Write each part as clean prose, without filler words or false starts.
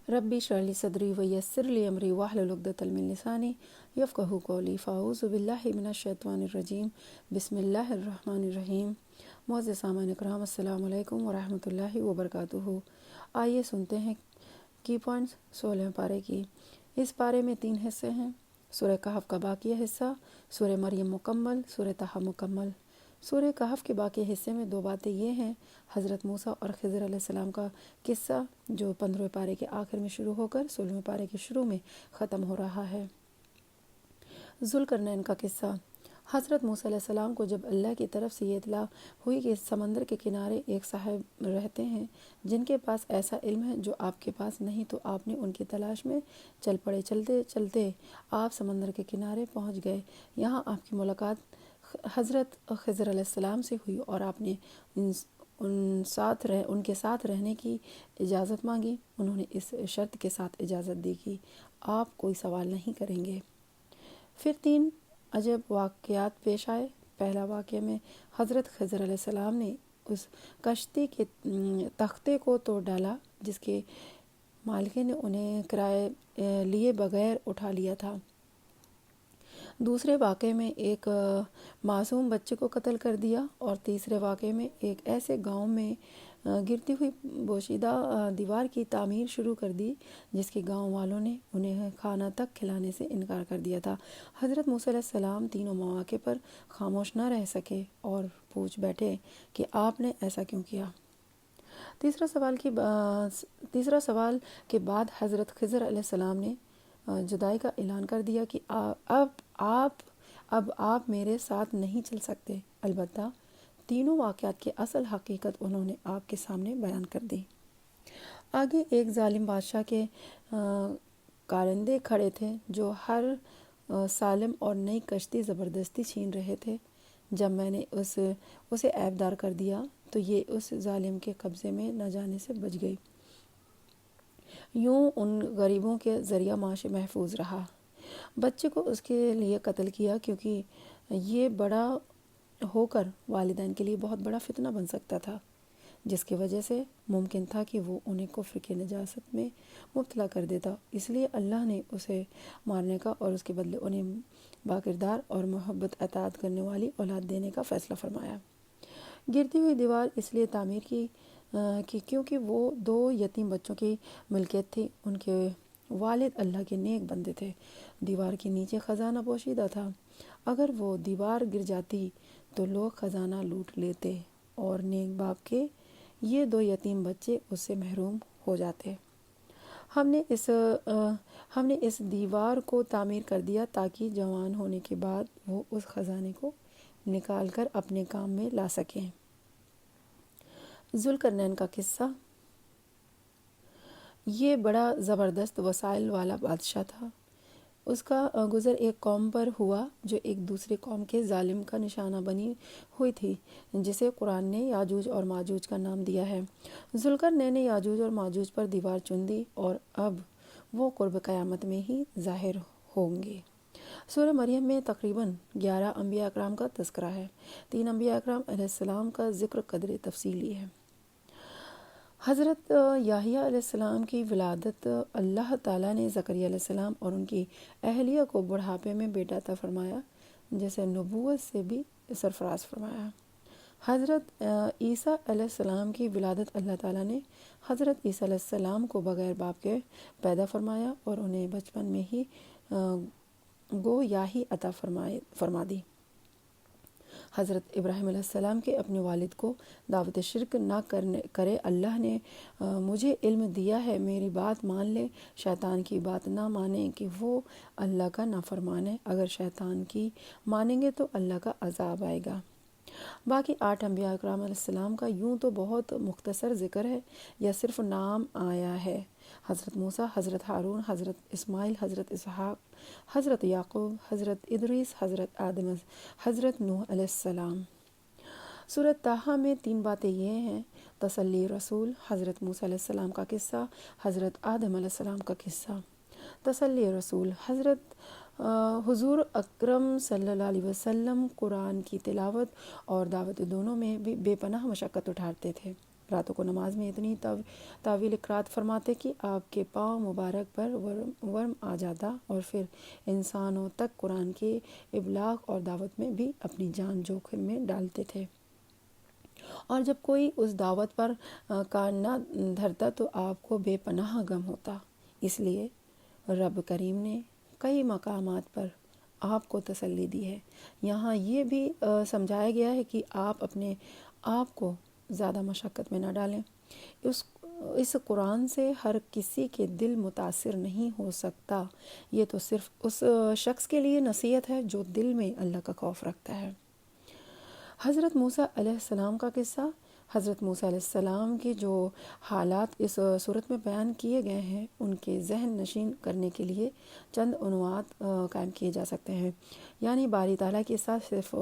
रब्बी इश्रह ली सदरी वयस्सिर ली अमरी वाहलुल उक़दतम मिन लिसानी यफ़क़हू क़ौली फ़अऊज़ु बिल्लाहि मिनश शैतानिर रजीम बिस्मिल्लाहिर रहमानिर रहीम। मुअज़्ज़िज़ सामईन इकराम, अस्सलामु अलैकुम व रहमतुल्लाहि व बरकातुहू। आइए सुनते हैं की पॉइंट्स 16वें पारे की। इस पारे में 3 हिस्से हैं। सूरह कहफ का बाकी हिस्सा, सूरह मरियम मुकम्मल, सूरह तहा मुकम्मल। सूरह कहफ के बाकी हिस्से में 2 बातें ये हैं, हज़रत मूसा और खिज़र अलैहिस्सलाम का किस्सा जो 15वें पारे के आखिर में शुरू होकर 16वें पारे के शुरू में ख़त्म हो रहा है। ज़ुल्करनैन का किस्सा। हज़रत मूसा अलैहिस्सलाम को जब अल्लाह की तरफ से ये इत्तला हुई कि समंदर के किनारे एक साहब रहते हैं जिनके पास ऐसा इल्म है जो आपके पास नहीं, तो आपने उनकी तलाश में चल पड़े। चलते चलते आप समंदर के किनारे पहुंच गए। यहाँ आपकी मुलाकात हज़रत खिज़र अलैहिस्सलाम से हुई और आपने उनके साथ रहने की इजाज़त मांगी। उन्होंने इस शर्त के साथ इजाज़त दी कि आप कोई सवाल नहीं करेंगे। फिर 3 अजब वाक़यात पेश आए। पहला वाक़या में हज़रत खिज़र अलैहिस्सलाम ने उस कश्ती के तख्ते को तोड़ डाला जिसके मालिक ने उन्हें किराए लिए बगैर उठा लिया था। दूसरे वाक़े में एक मासूम बच्चे को कत्ल कर दिया और तीसरे वाक़े में एक ऐसे गांव में गिरती हुई बोशीदा दीवार की तामीर शुरू कर दी जिसके गांव वालों ने उन्हें खाना तक खिलाने से इनकार कर दिया था। हज़रत मूसा अलैहिस्सलाम तीनों मौके पर खामोश न रह सके और पूछ बैठे कि आपने ऐसा क्यों किया। तीसरा सवाल के बाद हज़रत खिज़र अलैहिस्सलाम ने जुदाई का ऐलान कर दिया कि अब आप मेरे साथ नहीं चल सकते। अलबत्ता तीनों वाक़यात की असल हकीकत उन्होंने आपके सामने बयान कर दी। आगे एक जालिम बादशाह के कारिंदे खड़े थे जो हर सालिम और नई कश्ती ज़बरदस्ती छीन रहे थे। जब मैंने उसे ऐबदार कर दिया तो ये उस जालिम के कब्ज़े में न जाने से बच गई। यूं उन गरीबों के ज़रिया माश महफूज रहा। बच्चे को उसके लिए कत्ल किया क्योंकि ये बड़ा होकर वालिदैन के लिए बहुत बड़ा फितना बन सकता था, जिसकी वजह से मुमकिन था कि वो उन्हें कुफ्र की नजासत में मुब्तला कर देता। इसलिए अल्लाह ने उसे मारने का और उसके बदले उन्हें बाकिरदार और मोहब्बत अताअत करने वाली औलाद देने का फ़ैसला फरमाया। गिरती हुई दीवार इसलिए तामीर की क्योंकि वो 2 यतीम बच्चों की मिल्कियत थी। उनके वालिद अल्लाह के नेक बंदे थे। दीवार के नीचे ख़जाना पोशीदा था। अगर वो दीवार गिर जाती तो लोग ख़जाना लूट लेते और नेक बाप के ये 2 यतीम बच्चे उससे महरूम हो जाते। हमने इस दीवार को तामीर कर दिया ताकि जवान होने के बाद वो उस ख़जाने को निकाल कर अपने काम में ला सकें। ज़ुल्करनैन का किस्सा। ये बड़ा ज़बरदस्त वसाइल वाला बादशाह था। उसका गुज़र एक कौम पर हुआ जो एक दूसरी कौम के जालिम का निशाना बनी हुई थी, जिसे कुरान ने याजूज और माजूज का नाम दिया है। ज़ुल्करनैन ने याजूज और माजूज पर दीवार चुन दी और अब वो कुर्ब क़यामत में ही ज़ाहिर होंगे। सूरह मरियम में तकरीबन 11 अंबिया अकराम का तज़किरा है। 3 अंबिया अकराम अलैहिस्सलाम का ज़िक्र कदर तफसीली है। हज़रत याहिया अलैहिस्सलाम की विलादत अल्लाह ताला ने ज़करिया अलैहिस्सलाम और उनकी अहलिया को बुढ़ापे में बेटा अता फरमाया, जैसे नबूवत से भी सरफराज फरमाया। हज़रत ईसा अलैहिस्सलाम की विलादत अल्लाह ताला ने हज़रत ईसा अलैहिस्सलाम को बग़ैर बाप के पैदा फरमाया और उन्हें बचपन में ही गोयाही अता फरमा दी। हज़रत इब्राहीम अलैहिस्सलाम के अपने वालिद को दावत शिरक ना करे अल्लाह ने मुझे इल्म दिया है, मेरी बात मान ले, शैतान की बात ना माने कि वो अल्लाह का नाफरमान है। अगर शैतान की मानेंगे तो अल्लाह का अज़ाब आएगा। बाकी 8 अंबिया इकराम अलैहिस्सलाम का यूं तो बहुत मुख्तसर ज़िक्र है या सिर्फ नाम आया है। हज़रत मूसा, हज़रत हारून, हज़रत इस्माइल, हज़रत इसहाक़, हज़रत याक़ूब, हज़रत इदरीस, हज़रत आदम, हज़रत नूह अलैहिस्सलाम। सूरह ताहा में 3 बातें ये हैं, तसल्ली रसूल, हज़रत मूसा अलैहिस्सलाम का किस्सा, हज़रत आदम अलैहिस्सलाम का किस्सा। तसल्ली रसूल, हज़रत हुज़ूर अकरम सल्लल्लाहु अलैहि वसल्लम कुरान की तिलावत और दावत दोनों में भी बेपनाह मशक्क़त उठाते थे। راتوں کو نماز میں اتنی طویل قرات فرماتے کہ آپ کے پاؤں مبارک پر ورم آ جاتا، اور پھر انسانوں تک قرآن کے ابلاغ اور دعوت میں بھی اپنی جان جوخم میں ڈالتے تھے، اور جب کوئی اس دعوت پر کان نہ دھرتا تو آپ کو بے پناہ غم ہوتا۔ اس لیے رب کریم نے کئی مقامات پر آپ کو تسلی دی ہے۔ یہاں یہ بھی سمجھایا گیا ہے کہ آپ اپنے آپ کو زیادہ مشقت میں نہ ڈالیں۔ اس قرآن سے ہر کسی کے دل متاثر نہیں ہو سکتا، یہ تو صرف اس شخص کے لیے نصیحت ہے جو دل میں اللہ کا خوف رکھتا ہے۔ حضرت موسیٰ علیہ السلام کا قصہ۔ حضرت موسیٰ علیہ السلام کے جو حالات اس صورت میں بیان کیے گئے ہیں، ان کے ذہن نشین کرنے کے لیے چند عنوات قائم کیے جا سکتے ہیں، یعنی باری تعالیٰ کے ساتھ صرف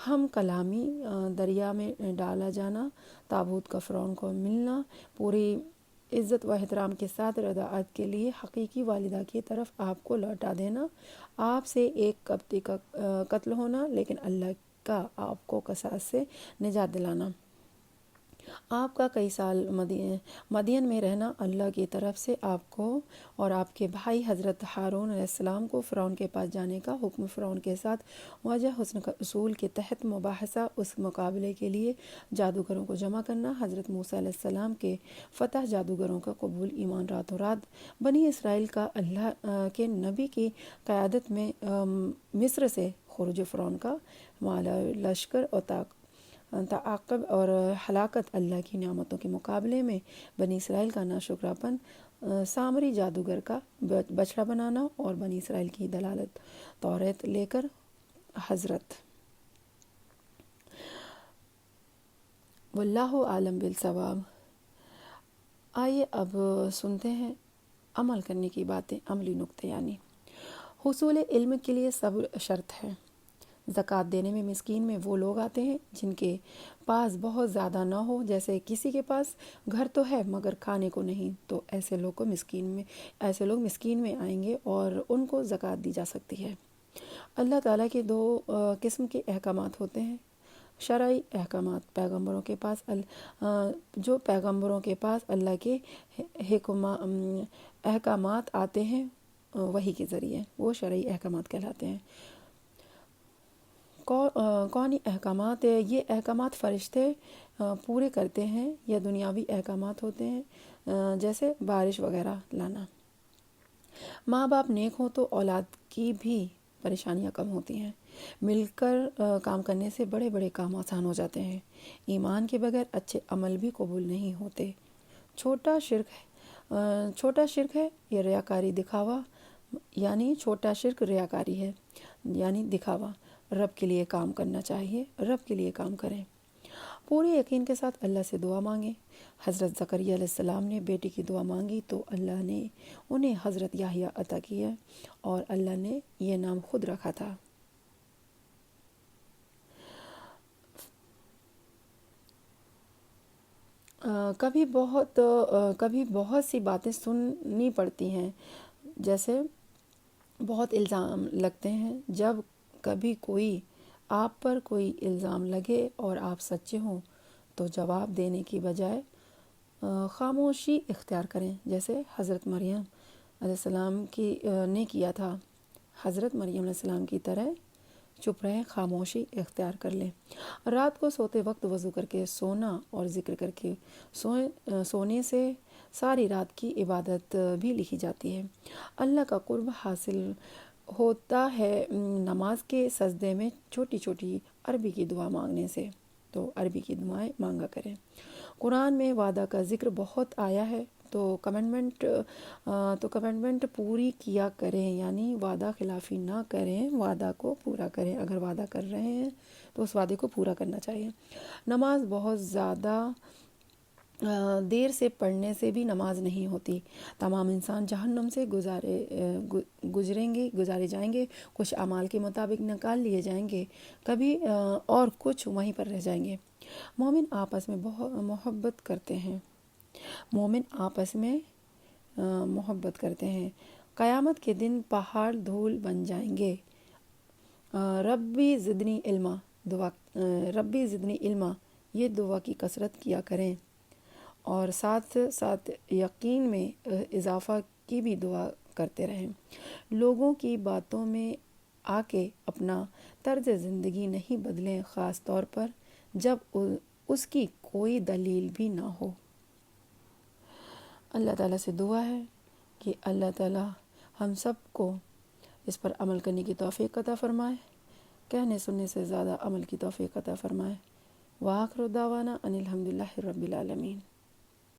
ہم کلامی، دریا میں ڈالا جانا، تابوت کا فرعون کو ملنا، پوری عزت و احترام کے ساتھ رضاعت کے لیے حقیقی والدہ کی طرف آپ کو لوٹا دینا، آپ سے ایک قبطی کا قتل ہونا لیکن اللہ کا آپ کو قصاص سے نجات دلانا، آپ کا کئی سال مدین میں رہنا، اللہ کی طرف سے آپ کو اور آپ کے بھائی حضرت ہارون علیہ السلام کو فرعون کے پاس جانے کا حکم، فرعون کے ساتھ واجہ حسن کا اصول کے تحت مباحثہ، اس مقابلے کے لیے جادوگروں کو جمع کرنا، حضرت موسیٰ علیہ السلام کے فتح، جادوگروں کا قبول، ایمان راتوں رات، بنی اسرائیل کا اللہ کے نبی کی قیادت میں مصر سے خروج فرعون کا مالا لشکر اور تعاقب اور ہلاکت، اللہ کی نعمتوں کے مقابلے میں بنی اسرائیل کا ناشکراپن، سامری جادوگر کا بچڑا بنانا، اور بنی اسرائیل کی دلالت توریت لے کر حضرت واللہ عالم بالصواب۔ آئیے اب سنتے ہیں عمل کرنے کی باتیں، عملی نکتے، یعنی حصول علم کے لیے صبر شرط ہے۔ زکوٰۃ دینے میں مسکین میں وہ لوگ آتے ہیں جن کے پاس بہت زیادہ نہ ہو، جیسے کسی کے پاس گھر تو ہے مگر کھانے کو نہیں، تو ایسے لوگ مسکین میں آئیں گے اور ان کو زکوٰۃ دی جا سکتی ہے۔ اللہ تعالیٰ کے دو قسم کے احکامات ہوتے ہیں، شرعی احکامات، جو پیغمبروں کے پاس اللہ کے احکامات آتے ہیں وحی کے ذریعے، وہ شرعی احکامات کہلاتے ہیں۔ کونی احکامات، یہ احکامات فرشتے پورے کرتے ہیں، یا دنیاوی احکامات ہوتے ہیں جیسے بارش وغیرہ لانا۔ ماں باپ نیک ہوں تو اولاد کی بھی پریشانیاں کم ہوتی ہیں، مل کر کام کرنے سے بڑے بڑے کام آسان ہو جاتے ہیں، ایمان کے بغیر اچھے عمل بھی قبول نہیں ہوتے۔ چھوٹا شرک ہے یہ ریاکاری، دکھاوا، یعنی چھوٹا شرک ریاکاری ہے، یعنی دکھاوا۔ رب کے لیے کام کرنا چاہیے، رب کے لیے کام کریں، پورے یقین کے ساتھ اللہ سے دعا مانگیں۔ حضرت زکریا علیہ السلام نے بیٹی کی دعا مانگی تو اللہ نے انہیں حضرت یحییٰ عطا کیا، اور اللہ نے یہ نام خود رکھا تھا۔ کبھی بہت سی باتیں سننی پڑتی ہیں، جیسے بہت الزام لگتے ہیں۔ جب کبھی آپ پر کوئی الزام لگے اور آپ سچے ہوں تو جواب دینے کی بجائے خاموشی اختیار کریں، جیسے حضرت مریم علیہ السلام نے کیا تھا۔ حضرت مریم علیہ السلام کی طرح چپ رہیں، خاموشی اختیار کر لیں۔ رات کو سوتے وقت وضو کر کے سونا اور ذکر کر کے سونے سے ساری رات کی عبادت بھی لکھی جاتی ہے۔ اللہ کا قرب حاصل ہوتا ہے نماز کے سجدے میں چھوٹی چھوٹی عربی کی دعا مانگنے سے، تو عربی کی دعائیں مانگا کریں۔ قرآن میں وعدہ کا ذکر بہت آیا ہے، تو کمٹمنٹ پوری کیا کریں، یعنی وعدہ خلافی نہ کریں، وعدہ کو پورا کریں۔ اگر وعدہ کر رہے ہیں تو اس وعدے کو پورا کرنا چاہیے۔ نماز بہت زیادہ دیر سے پڑھنے سے بھی نماز نہیں ہوتی۔ تمام انسان جہنم سے گزارے جائیں گے، کچھ اعمال کے مطابق نکال لیے جائیں گے، کبھی اور کچھ وہیں پر رہ جائیں گے۔ مومن آپس میں محبت کرتے ہیں، قیامت کے دن پہاڑ دھول بن جائیں گے۔ ربی زدنی علما، یہ دعا کی کثرت کیا کریں۔ اور ساتھ ساتھ یقین میں اضافہ کی بھی دعا کرتے رہیں۔ لوگوں کی باتوں میں آ کے اپنا طرز زندگی نہیں بدلیں، خاص طور پر جب اس کی کوئی دلیل بھی نہ ہو۔ اللہ تعالیٰ سے دعا ہے کہ اللہ تعالیٰ ہم سب کو اس پر عمل کرنے کی توفیق عطا فرمائے، کہنے سننے سے زیادہ عمل کی توفیق عطا فرمائے۔ وآخر دعوانا ان الحمد للہ رب العالمین۔